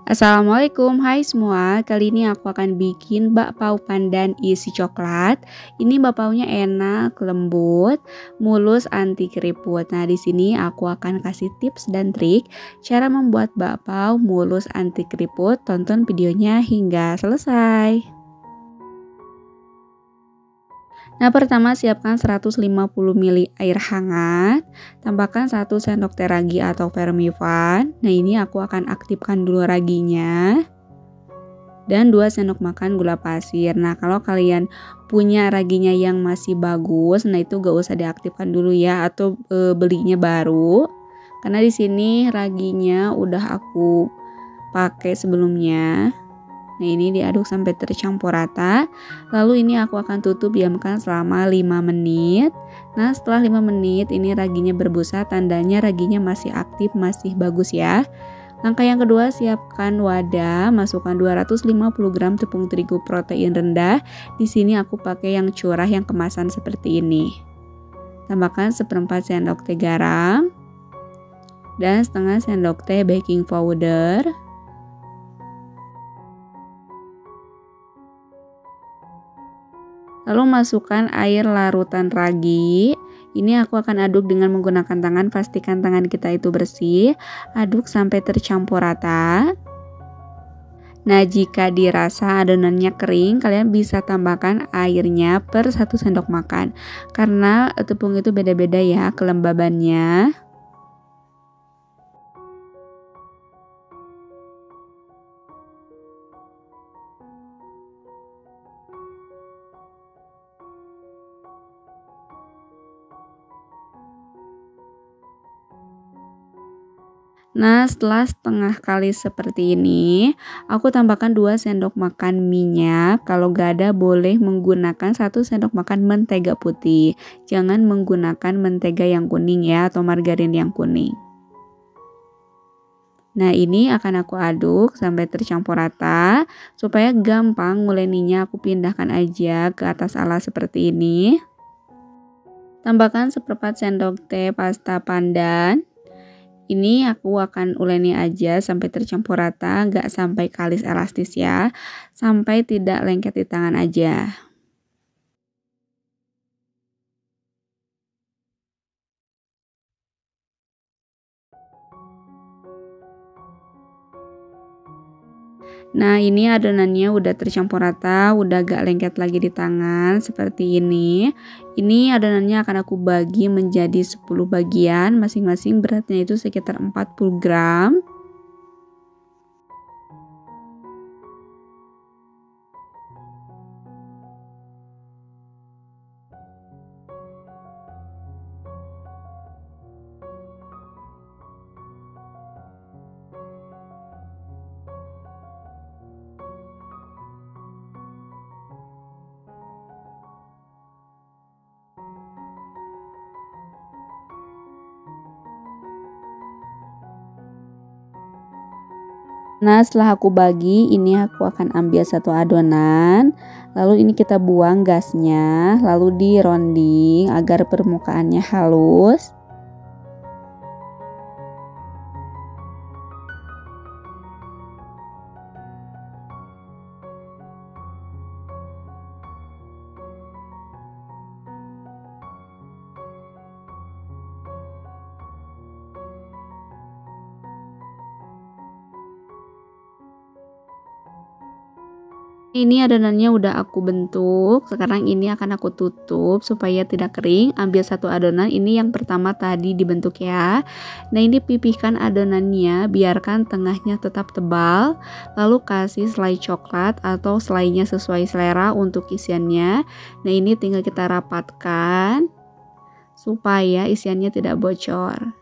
Assalamualaikum, hai semua. Kali ini aku akan bikin bakpao pandan isi coklat. Ini bakpaonya enak, lembut, mulus, anti keriput. Nah, di sini aku akan kasih tips dan trik cara membuat bakpao mulus anti keriput. Tonton videonya hingga selesai. Nah, pertama siapkan 150 ml air hangat, tambahkan 1 sendok teh ragi atau vermifan. Nah, ini aku akan aktifkan dulu raginya. Dan 2 sendok makan gula pasir. Nah, kalau kalian punya raginya yang masih bagus, nah itu gak usah diaktifkan dulu ya, atau belinya baru. Karena di sini raginya udah aku pakai sebelumnya. Nah, ini diaduk sampai tercampur rata. Lalu ini aku akan tutup diamkan selama 5 menit. Nah, setelah 5 menit ini raginya berbusa, tandanya raginya masih aktif, masih bagus ya. Langkah yang kedua, siapkan wadah, masukkan 250 gram tepung terigu protein rendah. Di sini aku pakai yang curah yang kemasan seperti ini. Tambahkan 1/4 sendok teh garam dan setengah sendok teh baking powder. Lalu masukkan air larutan ragi. Ini aku akan aduk dengan menggunakan tangan, pastikan tangan kita itu bersih. Aduk sampai tercampur rata. Nah, jika dirasa adonannya kering, kalian bisa tambahkan airnya per 1 sendok makan. Karena tepung itu beda-beda ya kelembabannya. Nah, setelah setengah kali seperti ini, aku tambahkan 2 sendok makan minyak. Kalau gak ada, boleh menggunakan 1 sendok makan mentega putih. Jangan menggunakan mentega yang kuning ya, atau margarin yang kuning. Nah, ini akan aku aduk sampai tercampur rata. Supaya gampang nguleninya, aku pindahkan aja ke atas alas seperti ini. Tambahkan 1/4 sendok teh pasta pandan. Ini aku akan uleni aja sampai tercampur rata, gak sampai kalis elastis ya, sampai tidak lengket di tangan aja. Nah, ini adonannya udah tercampur rata, udah gak lengket lagi di tangan seperti ini. Ini adonannya akan aku bagi menjadi 10 bagian, masing-masing beratnya itu sekitar 40 gram. Nah, setelah aku bagi, ini aku akan ambil satu adonan. Lalu ini kita buang gasnya, lalu dironding agar permukaannya halus. Ini adonannya udah aku bentuk. Sekarang ini akan aku tutup supaya tidak kering. Ambil satu adonan, ini yang pertama tadi dibentuk ya. Nah, ini pipihkan adonannya, biarkan tengahnya tetap tebal. Lalu kasih selai coklat atau selainya sesuai selera untuk isiannya. Nah, ini tinggal kita rapatkan supaya isiannya tidak bocor.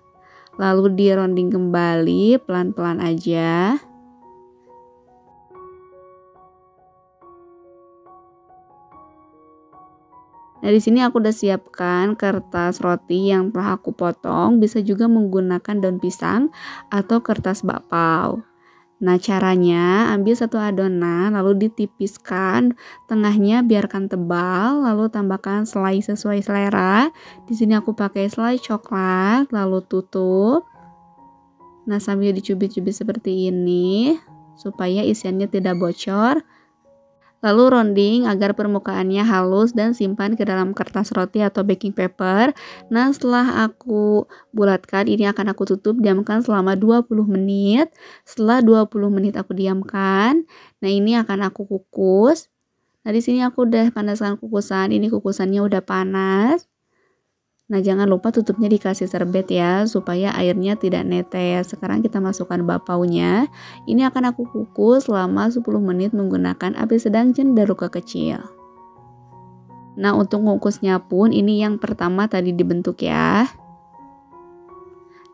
Lalu dironding kembali pelan-pelan aja. Nah, di sini aku udah siapkan kertas roti yang telah aku potong, bisa juga menggunakan daun pisang atau kertas bakpao. Nah, caranya ambil satu adonan lalu ditipiskan, tengahnya biarkan tebal, lalu tambahkan selai sesuai selera. Di sini aku pakai selai coklat, lalu tutup. Nah, sambil dicubit-cubit seperti ini. supaya isiannya tidak bocor. Lalu rounding agar permukaannya halus dan simpan ke dalam kertas roti atau baking paper. Nah, setelah aku bulatkan, ini akan aku tutup, diamkan selama 20 menit. Setelah 20 menit aku diamkan. Nah, ini akan aku kukus. Nah, di sini aku udah panaskan kukusan. Ini kukusannya udah panas. Nah, jangan lupa tutupnya dikasih serbet ya, supaya airnya tidak netes. Sekarang kita masukkan bapaunya. Ini akan aku kukus selama 10 menit menggunakan api sedang cenderung ke kecil. Nah, untuk mengukusnya pun ini yang pertama tadi dibentuk ya.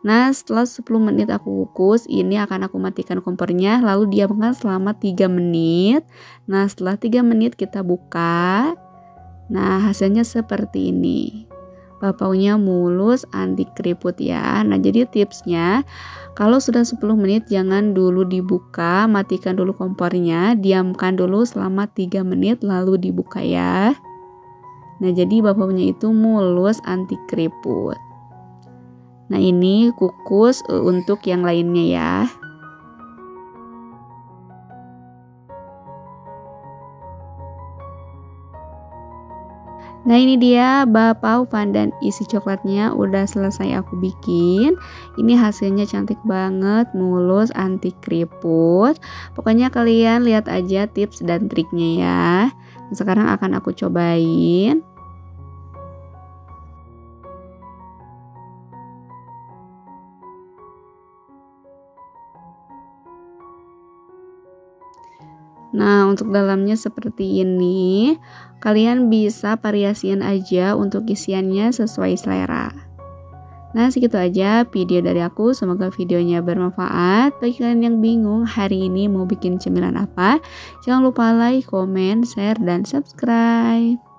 Nah, setelah 10 menit aku kukus, ini akan aku matikan kompornya, lalu diamkan selama 3 menit. Nah, setelah 3 menit kita buka. Nah, hasilnya seperti ini. Bapaunya mulus, anti keriput ya. Nah, jadi tipsnya, kalau sudah 10 menit jangan dulu dibuka, matikan dulu kompornya, diamkan dulu selama 3 menit lalu dibuka ya. Nah, jadi bapaunya itu mulus, anti keriput. Nah, ini kukus untuk yang lainnya ya. Nah, ini dia bapau pandan isi coklatnya udah selesai aku bikin. Ini hasilnya cantik banget, mulus, anti keriput. Pokoknya kalian lihat aja tips dan triknya ya. Nah, sekarang akan aku cobain. Nah, untuk dalamnya seperti ini. Kalian bisa variasiin aja untuk isiannya sesuai selera. Nah, segitu aja video dari aku. Semoga videonya bermanfaat. Bagi kalian yang bingung hari ini mau bikin cemilan apa, jangan lupa like, comment, share, dan subscribe.